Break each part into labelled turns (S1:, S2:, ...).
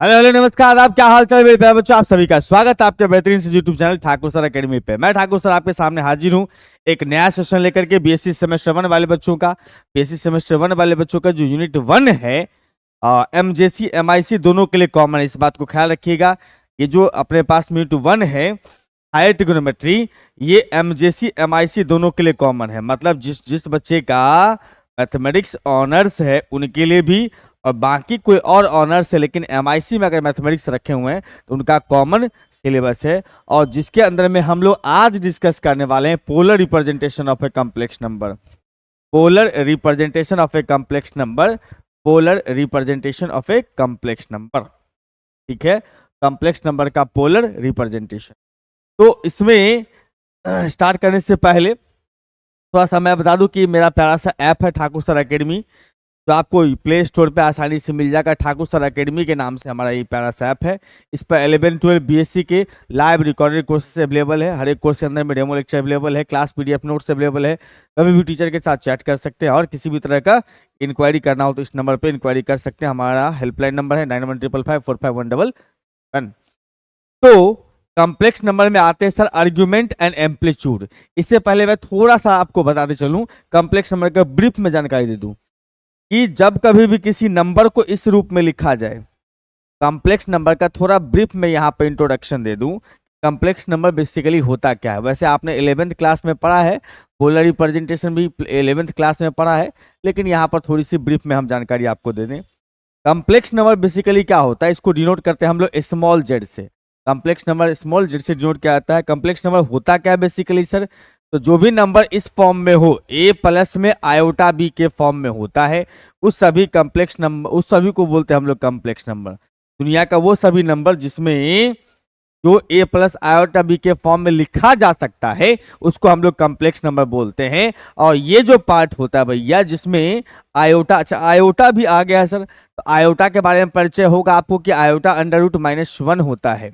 S1: Hello hello नमस्कार। आप क्या हाल चाल मेरे प्यारे बच्चों, आप सभी का स्वागत है आपके बेहतरीन से YouTube channel Thakur sir academy पे। मैं ठाकुर सर आपके सामने हाजिर हूँ एक नया सेशन लेकर के बीएससी सेमेस्टर 1 वाले बच्चों का। बीएससी सेमेस्टर 1 वाले बच्चों का जो यूनिट 1 है एमजेसी एमआईसी दोनों के लिए कॉमन है, इस बात को ख्याल रखिएगा। ये जो अपने पास यूनिट 1 है हायर ट्रिग्नोमेट्री, ये एमजेसी एमआईसी दोनों के लिए कॉमन है। मतलब जिस जिस बच्चे का मैथमेटिक्स ऑनर्स है उनके लिए भी, और बाकी कोई और ऑनर्स है लेकिन एमआईसी में अगर मैथमेटिक्स रखे हुए हैं तो उनका कॉमन सिलेबस है। और जिसके अंदर में हम लोग आज डिस्कस करने वाले हैं polar representation of a complex number. Polar representation of a complex number. Polar representation of a complex number, ठीक है, कॉम्प्लेक्स नंबर का पोलर रिप्रेजेंटेशन। तो इसमें स्टार्ट करने से पहले थोड़ा सा मैं बता दूं कि मेरा प्यारा सा ऐप है ठाकुर सर एकेडमी, जो आपको प्ले स्टोर पे आसानी से मिल जाएगा। ठाकुर सर एकेडमी के नाम से हमारा ये प्यारा सा ऐप है। इस पर 11-12 बीएससी के लाइव रिकॉर्डेड कोर्सेज अवेलेबल है। हर एक कोर्स के अंदर में डेमो लेक्चर अवेलेबल है, क्लास पीडीएफ नोट्स अवेलेबल है। कभी भी टीचर के साथ चैट कर सकते हैं और किसी भी तरह का इंक्वायरी करना हो तो इस नंबर पर इंक्वायरी कर सकते हैं। हमारा हेल्पलाइन नंबर है 9155545111। तो कॉम्प्लेक्स नंबर में आते हैं सर आर्ग्यूमेंट एंड एम्पलीट्यूड। इससे पहले मैं थोड़ा सा आपको बताते चलूं, कॉम्प्लेक्स नंबर का ब्रीफ में जानकारी दे दूं कि जब कभी भी किसी नंबर को इस रूप में लिखा जाए, कॉम्प्लेक्स नंबर का थोड़ा ब्रीफ में यहाँ पे इंट्रोडक्शन दे दूं। कॉम्प्लेक्स नंबर बेसिकली होता क्या है, वैसे आपने 11th क्लास में पढ़ा है, पोलर रिप्रेजेंटेशन भी 11th क्लास में पढ़ा है, लेकिन यहाँ पर थोड़ी सी ब्रीफ में हम जानकारी आपको दे दें। कॉम्प्लेक्स नंबर बेसिकली क्या होता है, इसको डिनोट करते हैं हम लोग स्मॉल जेड से। कॉम्प्लेक्स नंबर स्मॉल जेड से डिनोट किया जाता है। कॉम्प्लेक्स नंबर होता क्या है बेसिकली सर, तो जो भी नंबर इस फॉर्म में हो, ए प्लस में आयोटा बी के फॉर्म में होता है, उस सभी कॉम्प्लेक्स नंबर, उस सभी को बोलते हैं हम लोग कॉम्प्लेक्स नंबर। दुनिया का वो सभी नंबर जिसमें जो ए प्लस आयोटा बी के फॉर्म में लिखा जा सकता है उसको हम लोग कॉम्प्लेक्स नंबर बोलते हैं। और ये जो पार्ट होता है भैया जिसमें आयोटा, अच्छा आयोटा भी आ गया है सर, तो आयोटा के बारे में परिचय होगा आपको कि आयोटा √-1 होता है,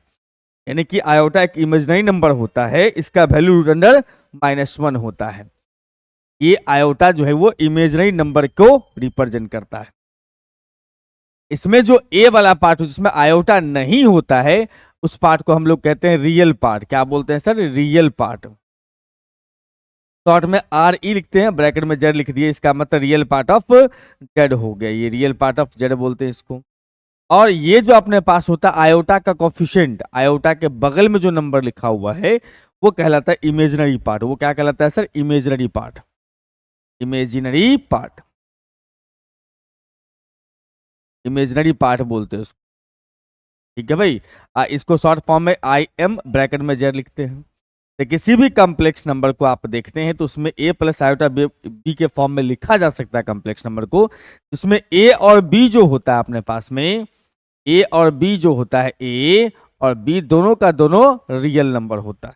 S1: यानी कि आयोटा एक इमेजिनरी नंबर होता है, इसका वैल्यू √-1 होता है। ये आयोटा जो है वो इमेजिनरी नंबर को रिप्रेजेंट करता है। इसमें जो ए वाला पार्ट हो जिसमें आयोटा नहीं होता है उस पार्ट को हम लोग कहते हैं रियल पार्ट। क्या बोलते हैं सर, रियल पार्ट। शॉर्ट में आर ई लिखते हैं, ब्रैकेट में जेड लिख दिए, इसका मतलब रियल पार्ट ऑफ जेड हो गया, ये रियल पार्ट ऑफ जेड बोलते हैं इसको। और ये जो अपने पास होता है आयोटा का कोफिशिएंट, आयोटा के बगल में जो नंबर लिखा हुआ है वो कहलाता है इमेजिनरी पार्ट। वो क्या कहलाता है sir, imaginary part. Imaginary part, imaginary part बोलते हैं उसको, ठीक है भाई। इसको शॉर्ट फॉर्म में आई एम ब्रैकेट में जेड लिखते हैं। तो किसी भी कॉम्प्लेक्स नंबर को आप देखते हैं तो उसमें ए प्लस आयोटा बी के फॉर्म में लिखा जा सकता है कॉम्प्लेक्स नंबर को, जिसमें ए और बी जो होता है अपने पास में, ए और बी जो होता है, ए और बी दोनों का दोनों रियल नंबर होता है,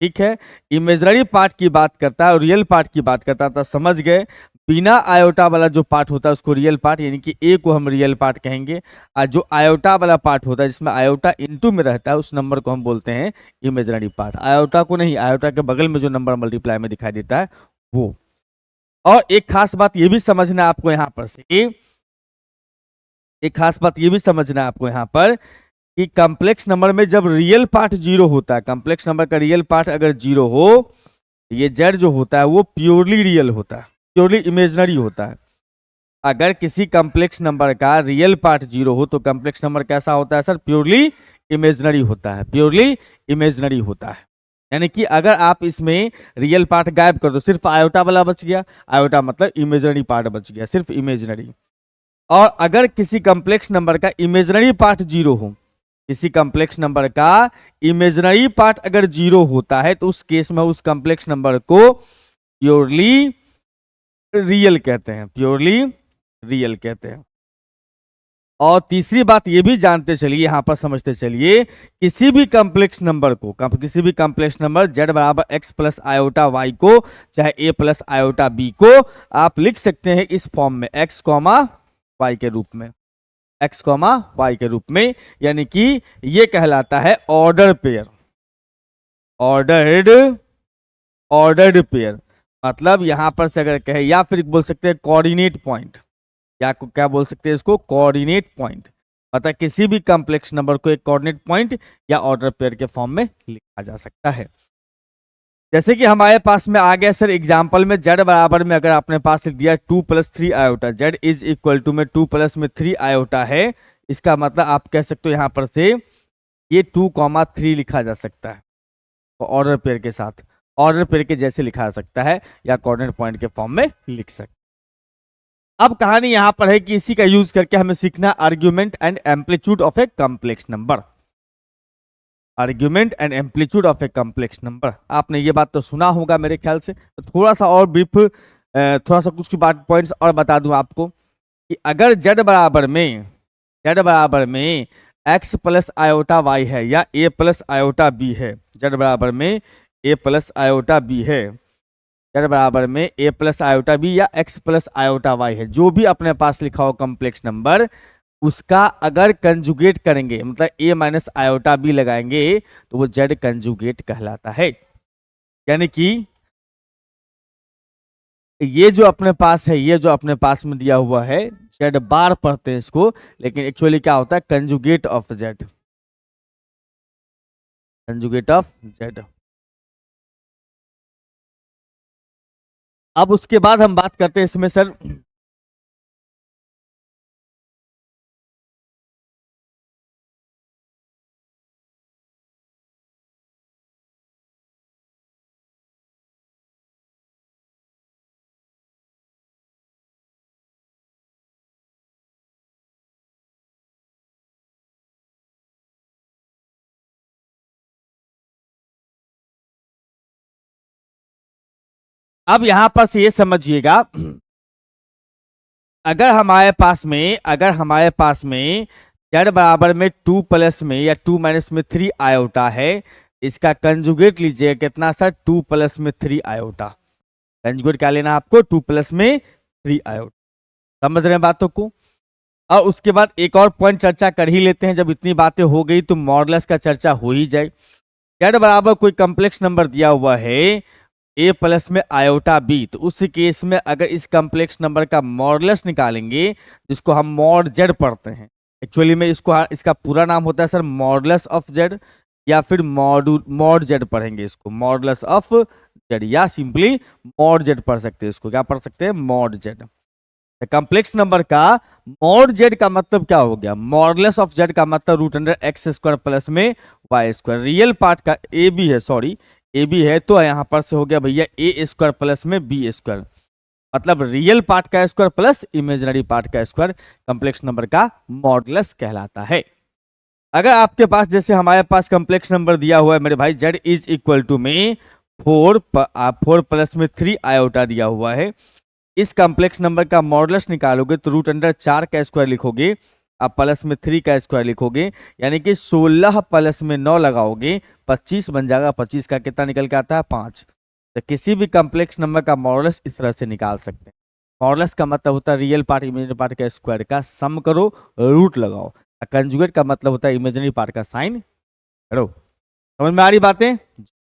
S1: ठीक है। इमेजिनरी पार्ट की बात करता है और रियल पार्ट की बात करता है, तो समझ गए। बिना आयोटा वाला जो पार्ट होता है उसको रियल पार्ट, यानी कि ए को हम रियल पार्ट कहेंगे। और जो आयोटा वाला पार्ट होता है जिसमें आयोटा इनटू में रहता है उस नंबर को हम बोलते हैं इमेजिनरी पार्ट। आयोटा को नहीं, आयोटा के बगल में जो नंबर मल्टीप्लाई में दिखाई देता है वो। और एक खास बात ये भी समझना है आपको यहाँ पर से, एक खास बात ये भी समझना है आपको यहाँ पर कि कॉम्प्लेक्स नंबर में जब रियल पार्ट 0 होता है, कॉम्प्लेक्स नंबर का रियल पार्ट अगर 0 हो, ये जेड जो होता है वो प्योरली रियल होता है, प्योरली इमेजिनरी होता है। अगर किसी कॉम्प्लेक्स नंबर का रियल पार्ट 0 हो तो कॉम्प्लेक्स नंबर कैसा होता है सर, प्योरली इमेजिनरी होता है, प्योरली इमेजिनरी होता है। यानी कि अगर आप इसमें रियल पार्ट गायब कर दो, सिर्फ आयोटा वाला बच गया, आयोटा मतलब इमेजिनरी पार्ट बच गया, सिर्फ इमेजिनरी। और अगर किसी कॉम्प्लेक्स नंबर का इमेजिनरी पार्ट 0 हो, किसी कॉम्प्लेक्स नंबर का इमेजिनरी पार्ट अगर 0 होता है तो उस केस में उस कॉम्प्लेक्स नंबर को प्योरली रियल कहते हैं, प्योरली रियल कहते हैं। और तीसरी बात ये भी जानते चलिए, यहां पर समझते चलिए, किसी भी कॉम्प्लेक्स नंबर को, किसी भी कॉम्प्लेक्स नंबर z बराबर x प्लस आयोटा y को, चाहे a प्लस आयोटा b को आप लिख सकते हैं इस फॉर्म में x कॉमा y के रूप में, x कॉमा y के रूप में। यानी कि ये कहलाता है order pair, ordered, ordered pair. मतलब यहां पर से अगर कहे, या फिर बोल सकते हैं कोऑर्डिनेट पॉइंट, या क्या बोल सकते हैं इसको, कोऑर्डिनेट पॉइंट। मतलब किसी भी कॉम्प्लेक्स नंबर को एक कोऑर्डिनेट पॉइंट या ऑर्डर पेयर के फॉर्म में लिखा जा सकता है। जैसे कि हमारे पास में आ गया सर एग्जाम्पल में z बराबर में अगर आपने पास लिख दिया 2 + 3 iota, z is equal to में 2 + में 3 आयोटा है, इसका मतलब आप कह सकते हो यहां पर से ये 2,3 लिखा जा सकता है ऑर्डर पेयर के साथ, ऑर्डर पेयर के जैसे लिखा जा सकता है या कोऑर्डिनेट पॉइंट के फॉर्म में लिख सकते हैं। अब कहानी यहां पर है कि इसी का यूज करके हमें सीखना argument and amplitude of a complex number. Argument and amplitude of a complex number, आपने ये बात तो सुना होगा मेरे ख्याल से। तो थोड़ा सा और ब्रीफ, थोड़ा सा कुछ बात पॉइंट्स और बता दूं आपको कि अगर z बराबर में x + आयोटा y है या a + आयोटा b है, z बराबर में a + आयोटा b है, z बराबर में a + आयोटा b या x + आयोटा y है, जो भी अपने पास लिखा हो कॉम्प्लेक्स नंबर, उसका अगर कंजुगेट करेंगे मतलब a - आयोटा b लगाएंगे तो वो z कंजुगेट कहलाता है। यानी कि ये जो अपने पास है, ये जो अपने पास में दिया हुआ है z बार पढ़ते हैं इसको, लेकिन एक्चुअली क्या होता है conjugate of z, conjugate of z। अब उसके बाद हम बात करते हैं इसमें सर अब यहां पर से ये समझिएगा, अगर हमारे पास में z बराबर में 2 + में या 2 - में 3 आयोटा है, इसका कंजुगेट लीजिए कितना सर 2 + में 3 आयोटा, कंजुगेट क्या लेना आपको 2 + में 3 आयोटा। समझ रहे हैं बातों को। और उसके बाद एक और पॉइंट चर्चा कर ही लेते हैं, जब इतनी बातें हो गई तो मॉडुलस का चर्चा हो ही जाए। z बराबर कोई कॉम्प्लेक्स नंबर दिया हुआ है a + में आयोटा b, तो उस केस में अगर इस कॉम्प्लेक्स नंबर का मॉडुलस निकालेंगे, जिसको हम मॉड z पढ़ते हैं, एक्चुअली में इसका पूरा नाम होता है सर मॉडुलस ऑफ z, या फिर मॉड z पढ़ेंगे इसको, मॉडुलस ऑफ z, या सिंपली मॉड z पढ़ सकते हैं इसको, क्या पढ़ सकते हैं मॉड z। कॉम्प्लेक्स नंबर का मॉड z का मतलब क्या हो गया, मॉडुलस ऑफ z का मतलब √x² + में y², रियल पार्ट का a b है, सॉरी ए बी है, तो यहां पर से हो गया भैया a² + में b², मतलब रियल पार्ट का स्क्वायर प्लस इमेजिनरी पार्ट का स्क्वायर कॉम्प्लेक्स नंबर का मॉडुलस कहलाता है। अगर आपके पास जैसे हमारे पास कॉम्प्लेक्स नंबर दिया हुआ है मेरे भाई z इज इक्वल टू में 4 + में 3 आयोटा दिया हुआ है, इस कॉम्प्लेक्स नंबर का मॉडुलस निकालोगे तो √4 का स्क्वायर लिखोगे, आप प्लस में 3 का स्क्वायर लिखोगे, यानी कि 16 + में 9 लगाओगे 25 बन जाएगा, 25 का कितना निकल के आता है 5। तो किसी भी कॉम्प्लेक्स नंबर का मॉडुलस इस तरह से निकाल सकते हैं। मॉडुलस का मतलब होता है रियल पार्ट इमेजिनरी पार्ट का स्क्वायर का सम करो, रूट लगाओ। कंजुगेट का मतलब होता है इमेजिनरी पार्ट का साइन करो। समझ में आ रही बातें?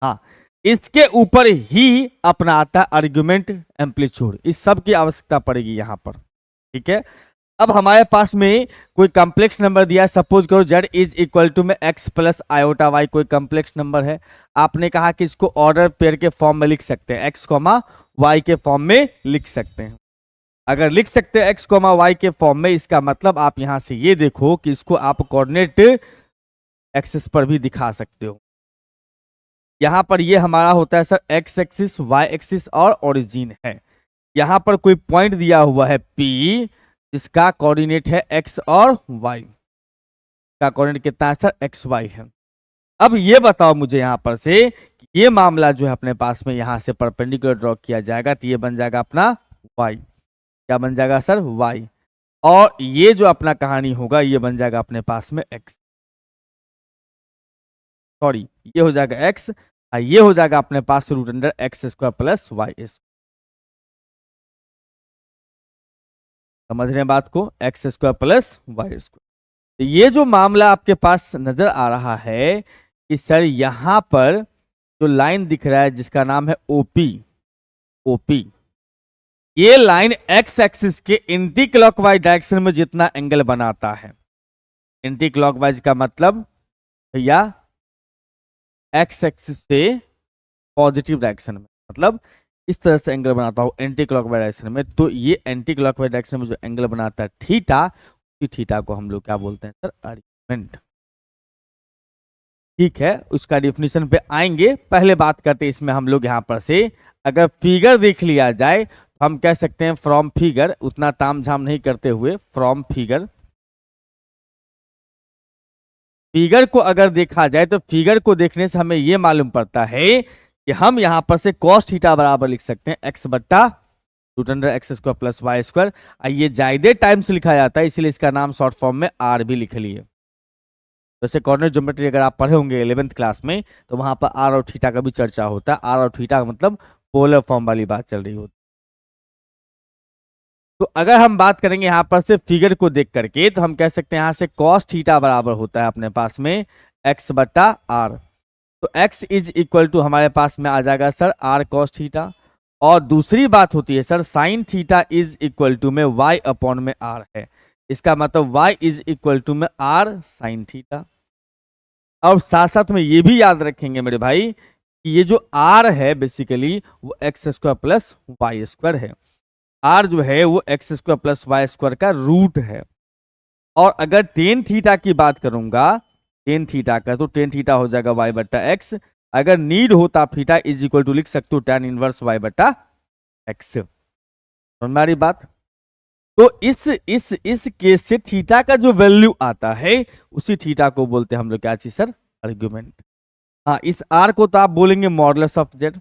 S1: हाँ, इसके ऊपर ही अपना आता है आर्ग्यूमेंट एम्पलीट्यूड, इस सब की आवश्यकता पड़ेगी यहां पर। ठीक है, अब हमारे पास में कोई कॉम्प्लेक्स नंबर दिया है, सपोज करो z इज इक्वल टू में x + आयोटा y, कोई कॉम्प्लेक्स नंबर है, आपने कहा कि इसको ऑर्डर पेयर के फॉर्म में लिख सकते हैं, x, y के फॉर्म में लिख सकते हैं। अगर लिख सकते हैं x, y के फॉर्म में, इसका मतलब आप यहां से ये देखो कि इसको आप कोऑर्डिनेट एक्सिस पर भी दिखा सकते हो। यहां पर ये हमारा होता है sir x axis, y axis और ओरिजिन है। यहां पर कोई पॉइंट दिया हुआ है P, जिसका कोऑर्डिनेट है x और y, का कोऑर्डिनेट कितना है सर x y है। अब ये बताओ मुझे यहां पर से ये मामला जो है अपने पास में यहां से परपेंडिकुलर ड्रॉ किया जाएगा तो ये बन जाएगा अपना y, क्या बन जाएगा सर y, और ये जो अपना कहानी होगा ये बन जाएगा अपने पास में x, सॉरी ये हो जाएगा x, ये हो जाएगा अपने पास √x² + y²। समझ रहे हैं बात को, x² + y²। तो ये जो मामला आपके पास नजर आ रहा है कि सर यहां पर जो लाइन दिख रहा है जिसका नाम है ओपी, ये लाइन x एक्सिस के एंटी क्लॉकवाइज डायरेक्शन में जितना एंगल बनाता है, एंटी क्लॉकवाइज का मतलब भैया एक्स एक्सिस से पॉजिटिव डायरेक्शन में, मतलब इस तरह से एंगल बनाता हूं एंटी क्लॉकवाइज डायरेक्शन में, तो ये एंटी क्लॉकवाइज डायरेक्शन में जो एंगल बनाता है थीटा, उसी थीटा को हम लोग क्या बोलते हैं सर, आर्ग्यूमेंट। ठीक है, उसका डिफिनीशन पे आएंगे, पहले बात करते हैं इसमें हम लोग यहां पर से अगर फिगर देख लिया जाए तो हम कह सकते हैं फ्रॉम फिगर, उतना तामझाम नहीं करते हुए, फ्रॉम फिगर, फिगर को अगर देखा जाए तो फिगर को देखने से हमें यह मालूम पड़ता है कि हम यहां पर से cos थीटा बराबर लिख सकते हैं x बट्टा root under x square plus Y square. ये जायदे टाइम से लिखा जाता है, इसलिए इसका नाम शॉर्ट फॉर्म में आर भी लिख लिए। जैसे कॉर्डिनेट ज्योमेट्री अगर आप पढ़े होंगे 11th क्लास में, तो वहां पर आर और थीटा का भी चर्चा होता है। आर और थीटा का मतलब पोलर फॉर्म वाली बात चल रही होती। तो अगर हम बात करेंगे यहां पर से फिगर को देख करके, तो हम कह सकते हैं यहां से cos थीटा बराबर होता है अपने पास में x बट्टा आर। तो x इज इक्वल टू हमारे पास में आ जाएगा सर r cos थीटा, और दूसरी बात होती है sir sine theta is equal to में y अपॉन में r है। इसका मतलब y इज इक्वल टू में r साइन थीटा। और साथ साथ में ये भी याद रखेंगे मेरे भाई कि ये जो r है बेसिकली वो x square plus Y square है। r जो है वो x square plus Y square का रूट है। और अगर टेन थीटा की बात करूंगा, टेन थीटा का, तो टेन थीटा हो जाएगा y बट्टा एक्स। अगर नीड हो तो आप थीटा इज इक्वल टू लिख सकते हो tan इनवर्स y बट्टा एक्स। समझ में आ रही बात? तो इस केस से थीटा का जो वैल्यू आता है उसी थीटा को बोलते हैं हम लोग क्या चीज सर, आर्ग्यूमेंट। हाँ, इस r को तो आप बोलेंगे मॉडुलस ऑफ z।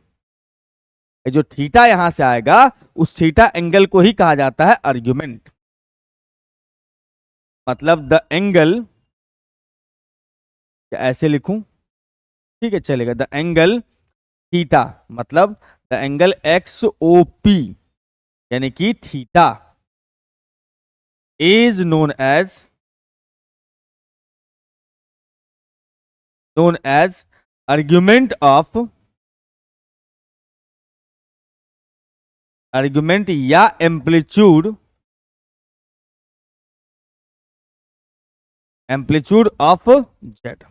S1: जो थीटा यहां से आएगा उस थीटा एंगल को ही कहा जाता है आर्ग्यूमेंट। मतलब द एंगल, ऐसे लिखूं, ठीक है चलेगा, द एंगल थीटा, मतलब the angle X O P यानी कि theta is known as argument of, argument या एम्पलीट्यूड, एम्पलीट्यूड ऑफ जेड।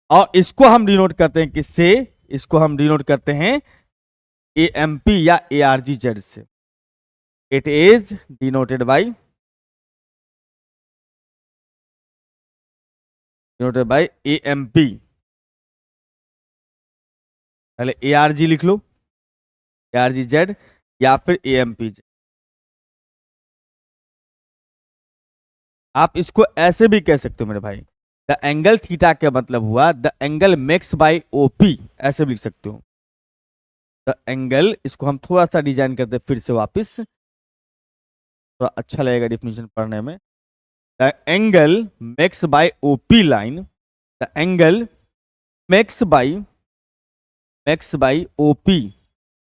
S1: और इसको हम डिनोट करते हैं किससे, इसको हम डिनोट करते हैं ए एम पी या ए आर जी जेड से। It is denoted by A M P. पहले ए आर जी लिख लो, ए आर जी जेड या फिर ए एम पी जेड। आप इसको ऐसे भी कह सकते हो मेरे भाई, द एंगल थीटा का मतलब हुआ the angle makes by OP, ऐसे भी लिख सकते हो द एंगल। इसको हम थोड़ा सा डिजाइन करते हैं फिर से वापस, थोड़ा अच्छा लगेगा डिफिनेशन पढ़ने में। The angle makes by OP line, the angle makes by OP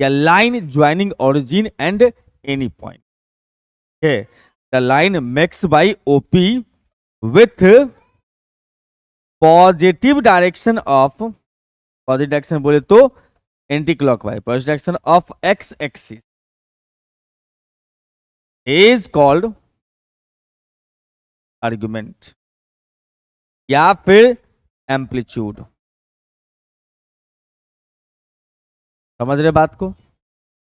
S1: या line joining origin and any point. The line makes by OP with positive direction of, positive direction बोले तो anti clockwise, positive direction of X axis is called argument या फिर amplitude. समझ रहे बात को?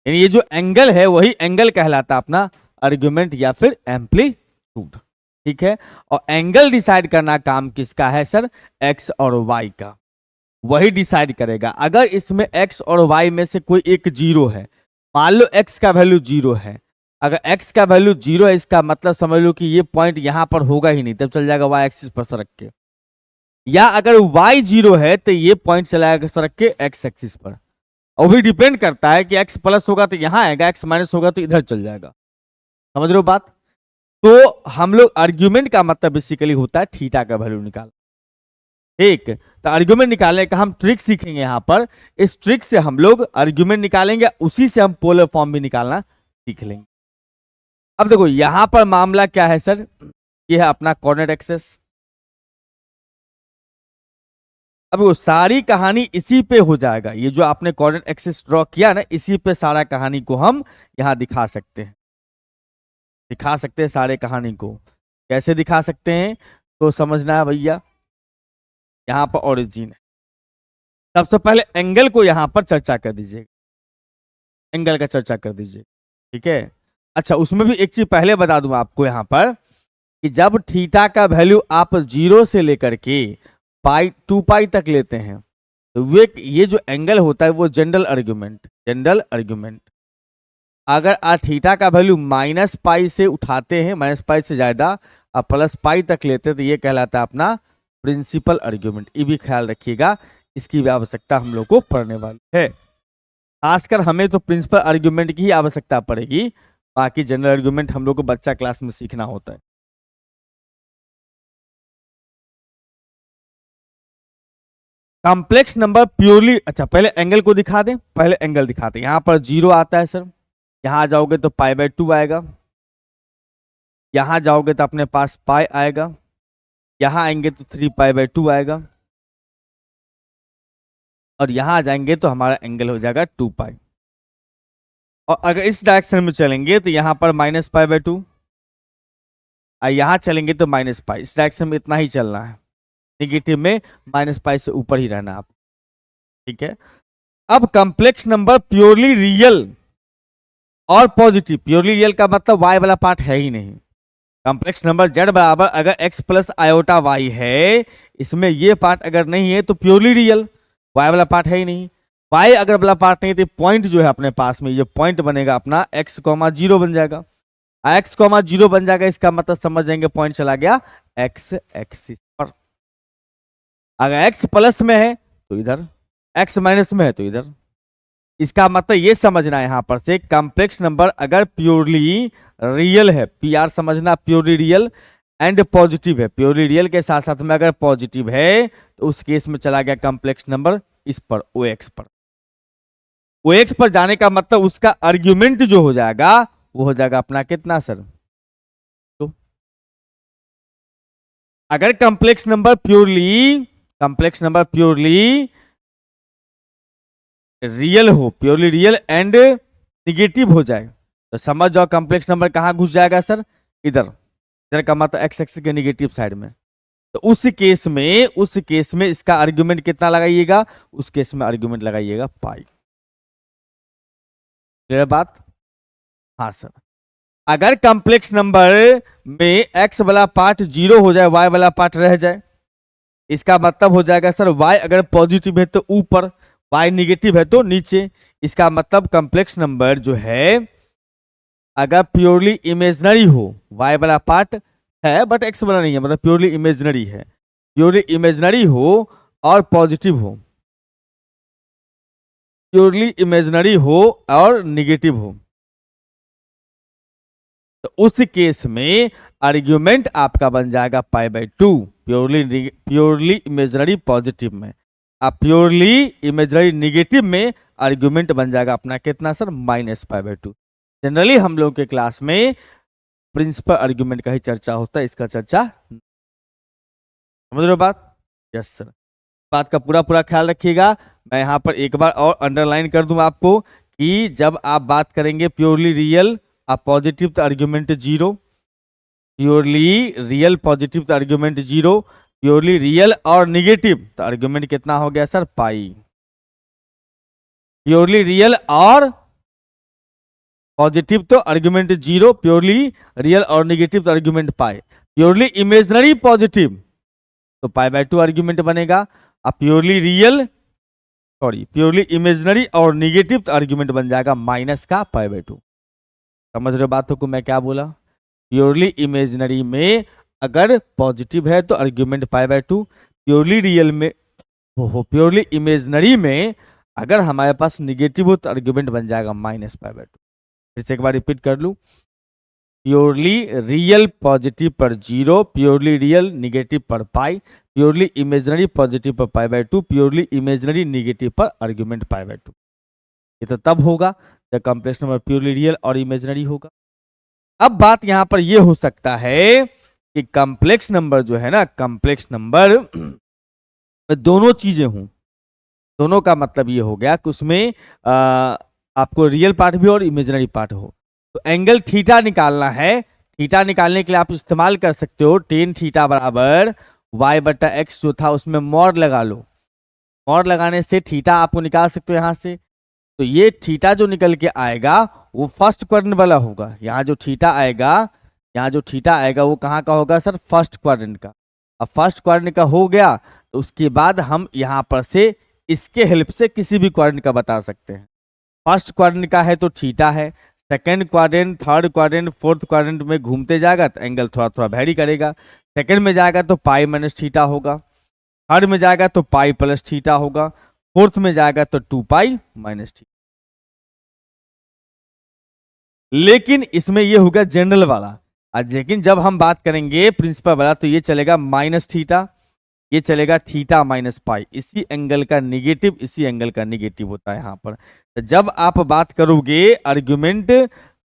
S1: यानी ये जो एंगल है वही एंगल कहलाता अपना आर्गुमेंट या फिर एम्पलीट्यूड। ठीक है, और एंगल डिसाइड करना काम किसका है सर, एक्स और वाई का, वही डिसाइड करेगा। अगर इसमें एक्स और वाई में से कोई एक जीरो है, मान लो एक्स का वैल्यू जीरो है, अगर एक्स का वैल्यू जीरो है इसका मतलब समझ लो कि ये पॉइंट यहां पर होगा ही नहीं, तब चल जाएगा वाई एक्सिस पर सरक के। या अगर वाई जीरो है तो ये पॉइंट चलाएगा सरक के एक्स एक्सिस पर। और भी डिपेंड करता है कि एक्स प्लस होगा तो यहां आएगा, एक्स माइनस होगा तो इधर चल जाएगा। समझ रहे हो बात? तो हम लोग आर्ग्यूमेंट का मतलब बेसिकली होता है थीटा का वैल्यू निकाल। ठीक, तो आर्ग्यूमेंट निकालने का हम ट्रिक सीखेंगे यहां पर। इस ट्रिक से हम लोग आर्ग्यूमेंट निकालेंगे, उसी से हम पोलर फॉर्म भी निकालना सीख लेंगे। अब देखो यहां पर मामला क्या है सर, ये है अपना कोऑर्डिनेट एक्सिस। अब वो सारी कहानी इसी पे हो जाएगा, ये जो आपने कोऑर्डिनेट एक्सिस ड्रॉ किया ना, इसी पे सारा कहानी को हम यहां दिखा सकते हैं, सारे कहानी को। कैसे दिखा सकते हैं तो समझना है भैया। यहाँ पर ओरिजिन है, सबसे पहले एंगल को यहाँ पर चर्चा कर दीजिए, एंगल का चर्चा कर दीजिए, ठीक है। अच्छा, उसमें भी एक चीज पहले बता दूं आपको यहाँ पर कि जब थीटा का वैल्यू आप 0 से लेकर के पाई 2 पाई तक लेते हैं तो वे ये जो एंगल होता है वो जनरल आर्ग्यूमेंट अगर आप थीटा का वैल्यू -पाई से उठाते हैं, -पाई से ज्यादा और +पाई तक लेते हैं तो ये कहलाता है अपना प्रिंसिपल आर्ग्यूमेंट। ये भी ख्याल रखिएगा, इसकी भी आवश्यकता हम लोग को पड़ने वाली है। खासकर हमें तो प्रिंसिपल आर्ग्यूमेंट की ही आवश्यकता पड़ेगी, बाकी जनरल आर्ग्यूमेंट हम लोग को बच्चा क्लास में सीखना होता है। कॉम्प्लेक्स नंबर प्योरली, अच्छा पहले एंगल को दिखा दें, पहले एंगल दिखाते हैं। यहां पर 0 आता है सर, यहां जाओगे तो π/2 आएगा, यहां जाओगे तो अपने पास पाई आएगा, यहां आएंगे तो 3π/2 आएगा, और यहां आ जाएंगे तो हमारा एंगल हो जाएगा 2 पाई। और अगर इस डायरेक्शन में चलेंगे तो यहां पर -π/2, और यहां चलेंगे तो -पाई। इस डायरेक्शन में इतना ही चलना है, निगेटिव में -पाई से ऊपर ही रहना आप, ठीक है। अब कॉम्प्लेक्स नंबर प्योरली रियल और पॉजिटिव, प्योरली रियल का मतलब y वाला पार्ट है ही नहीं। कॉम्प्लेक्स नंबर z बराबर अगर x प्लस आयोटा y है, इसमें ये पार्ट अगर नहीं है तो प्योरली रियल, y वाला पार्ट है ही नहीं। y अगर वाला पार्ट नहीं तो पॉइंट जो है अपने पास में, ये पॉइंट बनेगा अपना x, 0 बन जाएगा, x, 0 बन जाएगा, इसका मतलब समझ जाएंगे पॉइंट चला गया x एक्सिस पर। अगर x प्लस में है तो इधर, x माइनस में है तो इधर। इसका मतलब ये समझना है यहां पर से कॉम्प्लेक्स नंबर अगर प्योरली रियल है, पीआर समझना, प्योरली रियल एंड पॉजिटिव है, प्योरली रियल के साथ साथ में अगर पॉजिटिव है तो उस केस में चला गया कॉम्प्लेक्स नंबर इस पर, OX पर। OX पर जाने का मतलब उसका आर्ग्यूमेंट जो हो जाएगा वो हो जाएगा अपना कितना सर, तो अगर कॉम्प्लेक्स नंबर प्योरली रियल हो, प्योरली रियल एंड निगेटिव हो जाए तो समझ जाओ कॉम्प्लेक्स नंबर कहां घुस जाएगा सर, इधर, इधर का मतलब x एक्सिस के निगेटिव साइड में। तो उस केस में इसका आर्ग्यूमेंट कितना लगाइएगा, उस केस में आर्ग्यूमेंट लगाइएगा पाई। क्लियर बात? हाँ सर। अगर कॉम्प्लेक्स नंबर में x वाला पार्ट 0 हो जाए, y वाला पार्ट रह जाए, इसका मतलब हो जाएगा सर y अगर पॉजिटिव है तो ऊपर, y निगेटिव है तो नीचे। इसका मतलब कॉम्प्लेक्स नंबर जो है अगर प्योरली इमेजिनरी हो, y वाला पार्ट है बट x वाला नहीं है, मतलब प्योरली इमेजिनरी है, प्योरली इमेजिनरी हो और पॉजिटिव हो, प्योरली इमेजिनरी हो और निगेटिव हो, तो उस केस में आर्ग्यूमेंट आपका बन जाएगा π/2, प्योरली इमेजिनरी पॉजिटिव में। अब प्योरली इमेजिनरी निगेटिव में आर्ग्यूमेंट बन जाएगा अपना कितना सर, -π/2। जनरली हम लोग के क्लास में प्रिंसिपल आर्ग्यूमेंट का ही चर्चा होता है, इसका चर्चा, समझ रहे हो बात? Yes sir. बात का पूरा ख्याल रखिएगा। मैं यहाँ पर एक बार और अंडरलाइन कर दूं आपको कि जब आप बात करेंगे प्योरली रियल और पॉजिटिव तो आर्ग्यूमेंट 0, प्योरली रियल पॉजिटिव तो आर्ग्यूमेंट 0, प्योरली रियल और निगेटिव तो आर्ग्यूमेंट कितना हो गया सर, पाई। प्योरली रियल और पॉजिटिव तो आर्ग्यूमेंट 0, प्योरली रियल और निगेटिव तो आर्ग्यूमेंट पाई। प्योरली इमेजिनरी पॉजिटिव तो π/2 आर्ग्यूमेंट बनेगा, अब प्योरली इमेजिनरी और निगेटिव तो आर्ग्यूमेंट बन जाएगा -π/2। समझ रहे बातों को मैं क्या बोला? प्योरली इमेजिनरी में अगर पॉजिटिव है तो आर्ग्यूमेंट π/2, प्योरली रियल में प्योरली इमेजिनरी में अगर हमारे पास निगेटिव हो तो आर्ग्यूमेंट बन जाएगा -π/2। फिर से एक बार रिपीट कर लूं, प्योरली रियल पॉजिटिव पर 0, प्योरली रियल निगेटिव पर पाई, प्योरली इमेजिनरी पॉजिटिव पर π/2, प्योरली इमेजिनरी निगेटिव पर आर्ग्यूमेंट π/2। ये तो तब होगा जब कॉम्प्लेक्स नंबर प्योरली रियल और इमेजिनरी होगा। अब बात यहां पर यह हो सकता है कि कॉम्प्लेक्स नंबर जो है ना, कॉम्प्लेक्स नंबर दोनों चीजें हों, दोनों का मतलब ये हो गया कि उसमें आपको रियल पार्ट भी और इमेजिनरी पार्ट हो। तो एंगल थीटा निकालना है, थीटा निकालने के लिए आप इस्तेमाल कर सकते हो टेन थीटा बराबर y बटा एक्स जो था उसमें मॉड लगा लो। मॉड लगाने से थीटा आपको निकाल सकते हो यहां से। तो ये थीटा जो निकल के आएगा वो फर्स्ट क्वाड्रेंट वाला होगा। यहाँ जो थीटा आएगा, यहाँ जो थीटा आएगा वो कहाँ का होगा सर? फर्स्ट क्वाड्रेंट का। अब फर्स्ट क्वाड्रेंट का हो गया तो उसके बाद हम यहाँ पर से इसके हेल्प से किसी भी क्वाड्रेंट का बता सकते हैं। फर्स्ट क्वाड्रेंट का है तो थीटा है, second quadrant, third quadrant, fourth quadrant में घूमते जाएगा तो एंगल थोड़ा थोड़ा वेरी करेगा। सेकंड में जाएगा तो पाई माइनस थीटा होगा, थर्ड में जाएगा तो पाई प्लस थीटा होगा, फोर्थ में जाएगा तो 2 पाई माइनस थीटा। लेकिन इसमें ये होगा जनरल वाला। लेकिन जब हम बात करेंगे प्रिंसिपल वाला तो ये चलेगा माइनस थीटा, ये चलेगा थीटा माइनस पाई। इसी एंगल का निगेटिव इसी एंगल का निगेटिव होता है यहाँ पर। तो जब आप बात करोगे आर्ग्यूमेंट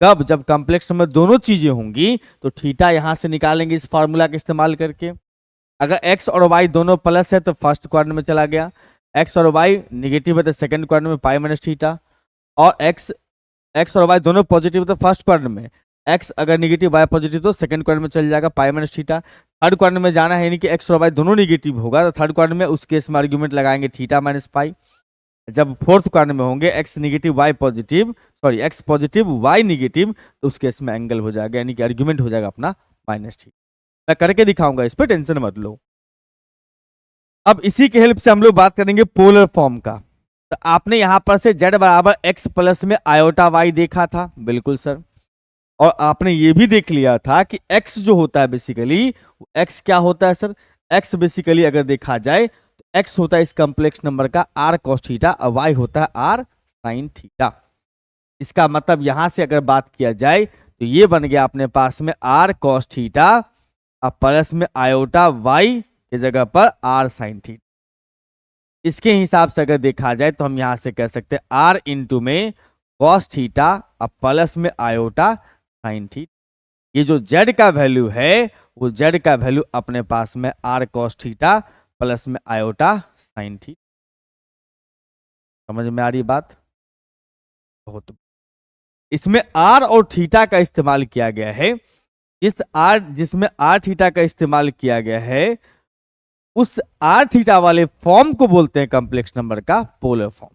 S1: कब, जब कॉम्प्लेक्स नंबर दोनों चीजें होंगी तो थीटा यहां से निकालेंगे इस फार्मूला का इस्तेमाल करके। अगर x और y दोनों प्लस है तो फर्स्ट क्वाड्रेंट में चला गया, x और y निगेटिव है तो सेकंड क्वाड्रेंट में पाई माइनस थीटा, और x और y दोनों पॉजिटिव है तो फर्स्ट क्वाड्रेंट में, x अगर निगेटिव y पॉजिटिव तो सेकंड क्वाड्रेंट में चल जाएगा pi minus theta. Third quadrant में जाना है यानी कि x और y दोनों निगेटिव होगा तो थर्ड क्वाड्रेंट में उस केस में आर्ग्यूमेंट लगाएंगे थीटा माइनस पाई। जब फोर्थ क्वाड्रेंट में होंगे x negative y positive, sorry x positive y negative, तो उस केस में एंगल हो जाएगा यानी कि आर्ग्यूमेंट हो जाएगा अपना माइनस थीटा। मैं करके दिखाऊंगा, इस पर टेंशन मत लो। अब इसी के हेल्प से हम लोग बात करेंगे पोलर फॉर्म का। तो आपने यहां पर से z बराबर x प्लस में आयोटा y देखा था, बिल्कुल सर। और आपने ये भी देख लिया था कि x जो होता है बेसिकली, x क्या होता है सर? x बेसिकली अगर देखा जाए तो x होता है इस कॉम्प्लेक्स नंबर का r cos थीटा और y होता है r sin थीटा। इसका मतलब यहां से अगर बात किया जाए तो ये बन गया अपने पास में r cos थीटा और प्लस में आयोटा y की जगह पर r sin थीटा। इसके हिसाब से अगर देखा जाए तो हम यहां से कह सकते हैं r इंटू में cos थीटा और प्लस में आयोटा sin थीटा। ये जो z का वैल्यू है वो z का वैल्यू अपने पास में r cos थीटा प्लस में आयोटा sin थीटा। समझ में आ रही बात? बहुत। इसमें r और थीटा का इस्तेमाल किया गया है। जिसमें r थीटा का इस्तेमाल किया गया है उस r थीटा वाले फॉर्म को बोलते हैं कॉम्प्लेक्स नंबर का पोलर फॉर्म,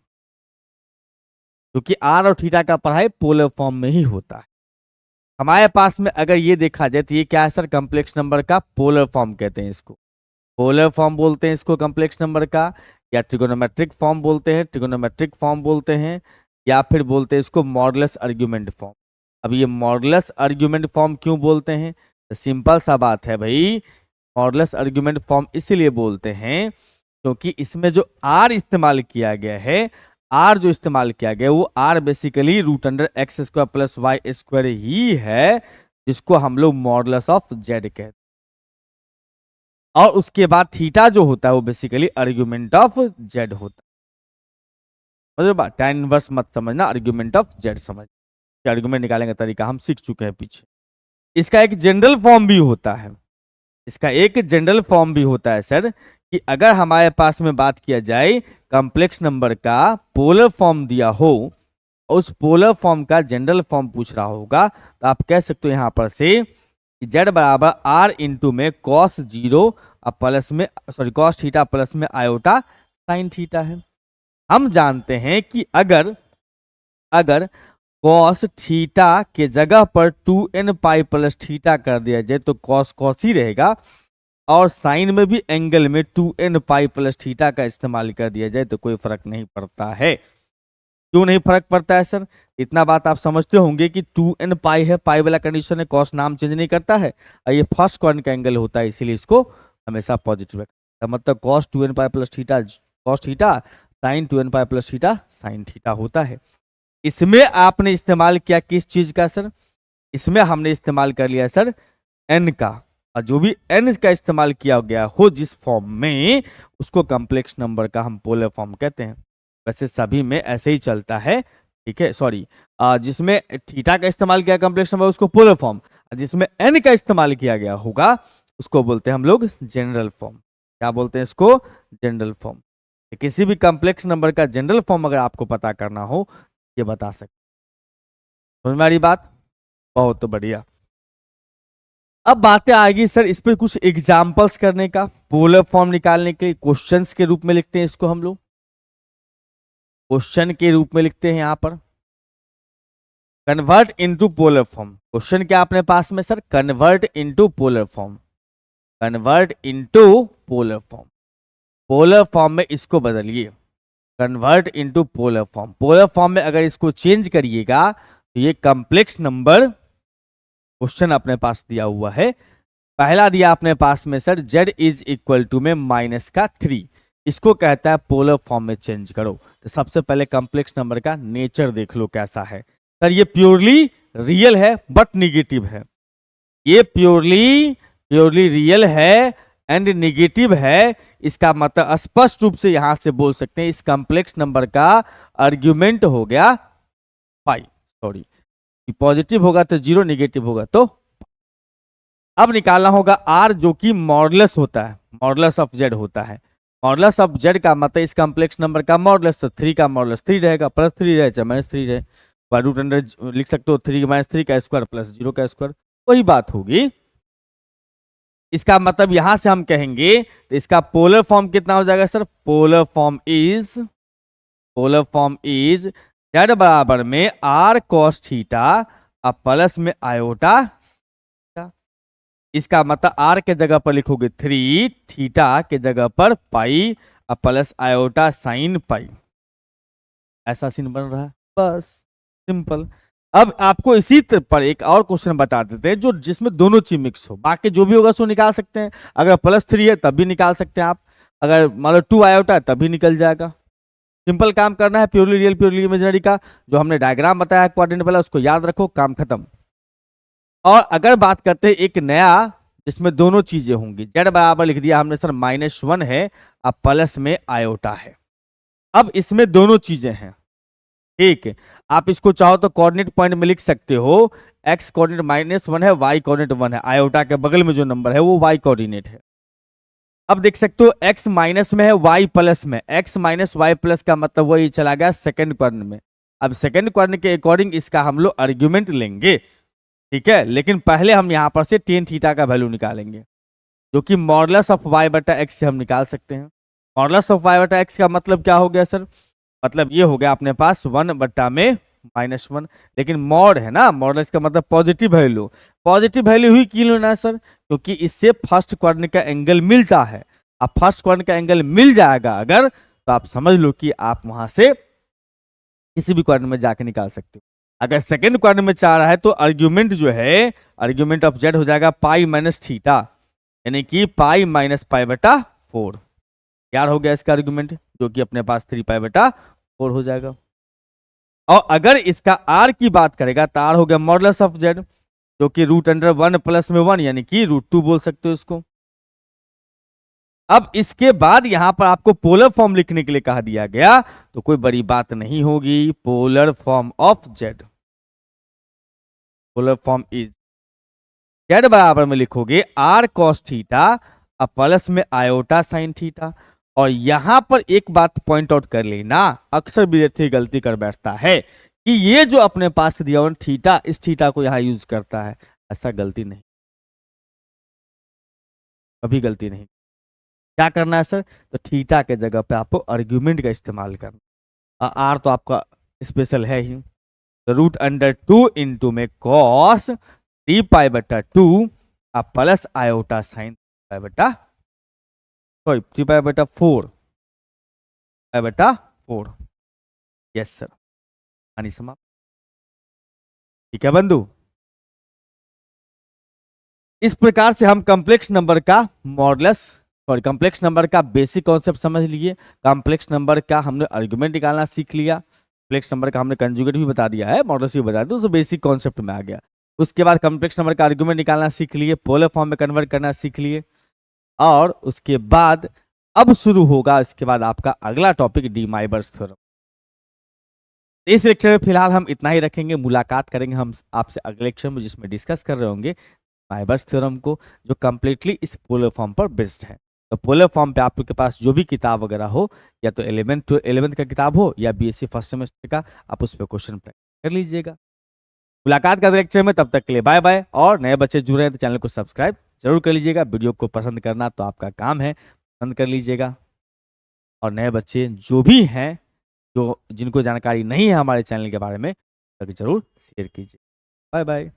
S1: क्योंकि r और थीटा का पढ़ाई पोलर फॉर्म में ही होता है। हमारे पास में अगर ये देखा जाए तो ये क्या है सर? कॉम्प्लेक्स नंबर का पोलर फॉर्म कहते हैं इसको। पोलर फॉर्म बोलते हैं इसको कॉम्प्लेक्स नंबर का, या ट्रिगोनोमेट्रिक फॉर्म बोलते हैं, ट्रिगोनोमेट्रिक फॉर्म बोलते हैं, या फिर बोलते हैं इसको मॉडुलस आर्ग्यूमेंट फॉर्म। अब ये मॉडुलस आर्ग्यूमेंट फॉर्म क्यों बोलते हैं? तो सिंपल सा बात है भाई, मॉडुलस आर्ग्यूमेंट फॉर्म इसलिए बोलते हैं क्योंकि इसमें जो r इस्तेमाल किया गया है, r जो इस्तेमाल किया गया वो r basically root under x square plus Y square ही है, जिसको हम लोग मॉडुलस ऑफ z कहते हैं। और उसके बाद थीटा जो होता है वो बेसिकली आर्ग्यूमेंट ऑफ z होता है। मतलब बात tan इनवर्स मत समझना, आर्ग्यूमेंट ऑफ z समझ। आर्ग्यूमेंट निकालने का तरीका हम सीख चुके हैं पीछे। इसका एक जनरल फॉर्म भी होता है, इसका एक जनरल फॉर्म भी होता है सर, कि अगर हमारे पास में बात किया जाए कॉम्प्लेक्स नंबर का पोलर फॉर्म दिया हो, उस पोलर फॉर्म का जनरल फॉर्म पूछ रहा होगा, तो आप कह सकते हो यहां पर से z बराबर r इंटू में cos 0 प्लस में cos थीटा प्लस में आयोटा sin थीटा है। हम जानते हैं कि अगर cos थीटा के जगह पर 2n पाई प्लस थीटा कर दिया जाए तो cos ही रहेगा, और साइन में भी एंगल में 2n पाई प्लस थीटा का इस्तेमाल कर दिया जाए तो कोई फर्क नहीं पड़ता है। क्यों नहीं फर्क पड़ता है सर? इतना बात आप समझते होंगे कि 2n पाई है, पाई वाला कंडीशन है, cos नाम चेंज नहीं करता है, और ये फर्स्ट क्वाड्रेंट का एंगल होता है इसीलिए इसको हमेशा पॉजिटिव रखता है। मतलब cos 2n pi plus theta cos theta, sine 2n pi plus theta sine theta होता है। इसमें आपने इस्तेमाल किया किस चीज का सर? इसमें हमने इस्तेमाल कर लिया सर n का, और जो भी n का इस्तेमाल किया गया हो जिस फॉर्म में, उसको कॉम्प्लेक्स नंबर का हम पोलर फॉर्म कहते हैं। वैसे सभी में ऐसे ही चलता है, ठीक है, सॉरी, जिसमें थीटा का इस्तेमाल किया कॉम्प्लेक्स नंबर उसको पोलर फॉर्म, जिसमें n का इस्तेमाल किया गया होगा उसको बोलते हैं हम लोग जनरल फॉर्म। क्या बोलते हैं इसको? General form. किसी भी कॉम्प्लेक्स नंबर का जनरल फॉर्म अगर आपको पता करना हो ये बता सकते। समझ में आ रही बात? बहुत बढ़िया। अब बातें आएगी सर इस पे कुछ एग्जाम्पल्स करने का, पोलर फॉर्म निकालने के क्वेश्चंस के रूप में लिखते हैं इसको, हम लोग क्वेश्चन के रूप में लिखते हैं यहां पर, convert into polar form. Question क्या अपने पास में sir, convert into polar form, convert into polar form, polar form में इसको बदलिए, convert into polar form. Polar form में अगर इसको चेंज करिएगा तो ये कॉम्प्लेक्स नंबर क्वेश्चन अपने पास दिया हुआ है, पहला दिया अपने पास में sir z is equal to में -3, इसको कहता है पोलर फॉर्म में चेंज करो। तो सबसे पहले कॉम्प्लेक्स नंबर का नेचर देख लो कैसा है सर, ये प्योरली रियल है बट निगेटिव है, ये प्योरली रियल है एंड निगेटिव है। इसका मतलब स्पष्ट रूप से यहां से बोल सकते हैं इस कॉम्प्लेक्स नंबर का आर्ग्यूमेंट हो गया पाई, सॉरी पॉजिटिव होगा तो 0, निगेटिव होगा तो। अब निकालना होगा r जो कि मॉडुलस होता है, मॉडुलस ऑफ z होता है, मॉडुलस ऑफ z का मतलब इस कॉम्प्लेक्स नंबर का मॉडुलस, तो 3 का मॉडुलस 3 रहेगा, +3 रहे चाहे -3 रहे, रूट अंडर लिख सकते हो 3 -3 का स्क्वायर प्लस 0 का स्क्वायर, वही बात होगी। इसका मतलब यहां से हम कहेंगे तो इसका पोलर फॉर्म कितना हो जाएगा sir, polar form is z बराबर में r cos थीटा अब प्लस में आयोटा, इसका मतलब r के जगह पर लिखोगे 3, थीटा के जगह पर पाई अब प्लस आयोटा साइन पाई, ऐसा सीन बन रहा है, बस सिंपल। अब आपको इसी पर एक और क्वेश्चन बता देते हैं जो जिसमें दोनों चीज मिक्स हो, बाकी जो भी होगा सो निकाल सकते हैं, अगर +3 है तब भी निकाल सकते हैं आप, अगर मान लो 2 आयोटा है तब भी निकल जाएगा। सिंपल काम करना है प्योरली रियल प्योरली इमेजिनरी का, जो हमने डायग्राम बताया कोऑर्डिनेट वाला उसको याद रखो, काम खत्म। और अगर बात करते हैं एक नया जिसमें दोनों चीजें होंगी, z बराबर लिख दिया हमने सर -1 है अब प्लस में आयोटा है, अब इसमें दोनों चीजें हैं, ठीक है। आप इसको चाहो तो कोऑर्डिनेट पॉइंट में लिख सकते हो, x कोऑर्डिनेट -1 है, y कोऑर्डिनेट 1 है, आयोटा के बगल में जो नंबर है वो y कोऑर्डिनेट है। अब देख सकते हो x माइनस में है y प्लस में, x माइनस वाई प्लस का मतलब वही चला गया सेकंड क्वाड्रेंट में। अब सेकंड क्वाड्रेंट के अकॉर्डिंग इसका हम लोग आर्ग्यूमेंट लेंगे, ठीक है, लेकिन पहले हम यहां पर से टेन थीटा का वैल्यू निकालेंगे जो कि मॉडुलस ऑफ y बटा x से हम निकाल सकते हैं। मॉडुलस ऑफ y बटा x का मतलब क्या हो गया सर, मतलब ये हो गया अपने पास 1 बटा में -1, लेकिन मॉड है ना, मॉडुलस का मतलब पॉजिटिव वैल्यू, पॉजिटिव वैल्यू हुई क्यों ना सर, क्योंकि इससे फर्स्ट क्वाड्रेंट का एंगल मिलता है। अब फर्स्ट क्वाड्रेंट का एंगल मिल जाएगा अगर, तो आप समझ लो कि आप वहां से किसी भी क्वाड्रेंट में जाके निकाल सकते हो। अगर सेकंड क्वाड्रेंट में चाह रहा है तो आर्ग्यूमेंट जो है, आर्ग्यूमेंट ऑफ z हो जाएगा पाई माइनस थीटा, यानी कि पाई माइनस पाई बटा 4, यार हो गया इसका आर्ग्यूमेंट जो कि अपने पास 3 पाई बटा 4 हो जाएगा। और अगर इसका r की बात करेगा तो r हो गया मॉडुलस ऑफ z जो कि √1 प्लस में 1 यानी कि √2 बोल सकते हो इसको। अब इसके बाद यहां पर आपको पोलर फॉर्म लिखने के लिए कहा दिया गया, तो कोई बड़ी बात नहीं होगी, polar form of z, polar form is z बराबर में लिखोगे r cos थीटा अब प्लस में आयोटा साइन थीटा। और यहां पर एक बात पॉइंट आउट कर लेना, अक्सर विद्यार्थी गलती कर बैठता है कि ये जो अपने पास दिया हुआ थीटा, इस थीटा को यहां यूज करता है, ऐसा गलती नहीं, कभी गलती नहीं। क्या करना है सर, तो थीटा के जगह पे आपको आर्ग्यूमेंट का इस्तेमाल करना, आर तो आपका स्पेशल है ही, तो √2 इंटू में कॉस 3 पाई बटा 2 अब प्लस आयोटा साइन पाई बटा, सॉरी 3 पाई बटा 4 पाई बटा 4, यस सर, कहानी समाप्त। ठीक है बंधु, इस प्रकार से हम कॉम्प्लेक्स नंबर का मॉडुलस, सॉरी कॉम्प्लेक्स नंबर का बेसिक कॉन्सेप्ट समझ लिए, कॉम्प्लेक्स नंबर का हमने आर्गुमेंट निकालना सीख लिया, कॉम्प्लेक्स नंबर का हमने कंजुगेट भी बता दिया है, मॉडुलस भी बता दिया, तो बेसिक कॉन्सेप्ट में आ गया। उसके बाद कॉम्प्लेक्स नंबर का आर्गुमेंट निकालना सीख लिए, पोलर फॉर्म में कन्वर्ट करना सीख लिए, और उसके बाद अब शुरू होगा इसके बाद आपका अगला टॉपिक डी माइबर्स थ्योरम। इस लेक्चर में फिलहाल हम इतना ही रखेंगे, मुलाकात करेंगे हम आपसे अगले लेक्चर में जिसमें डिस्कस कर रहे होंगे माइबर्स थ्योरम को, जो कंप्लीटली इस पोलर फॉर्म पर बेस्ड है। तो पोलर फॉर्म पे आप लोग के पास जो भी किताब वगैरह हो, या तो 11th का किताब हो या बीएससी फर्स्ट सेमेस्टर का, आप उस पर क्वेश्चन कर लीजिएगा। मुलाकात का लेक्चर में, तब तक के लिए बाय बाय। और नए बच्चे जुड़ रहे हैं तो चैनल को सब्सक्राइब जरूर कर लीजिएगा। वीडियो को पसंद करना तो आपका काम है, पसंद कर लीजिएगा। और नए बच्चे जो भी हैं, जो जिनको जानकारी नहीं है हमारे चैनल के बारे में, तक जरूर शेयर कीजिए। Bye bye.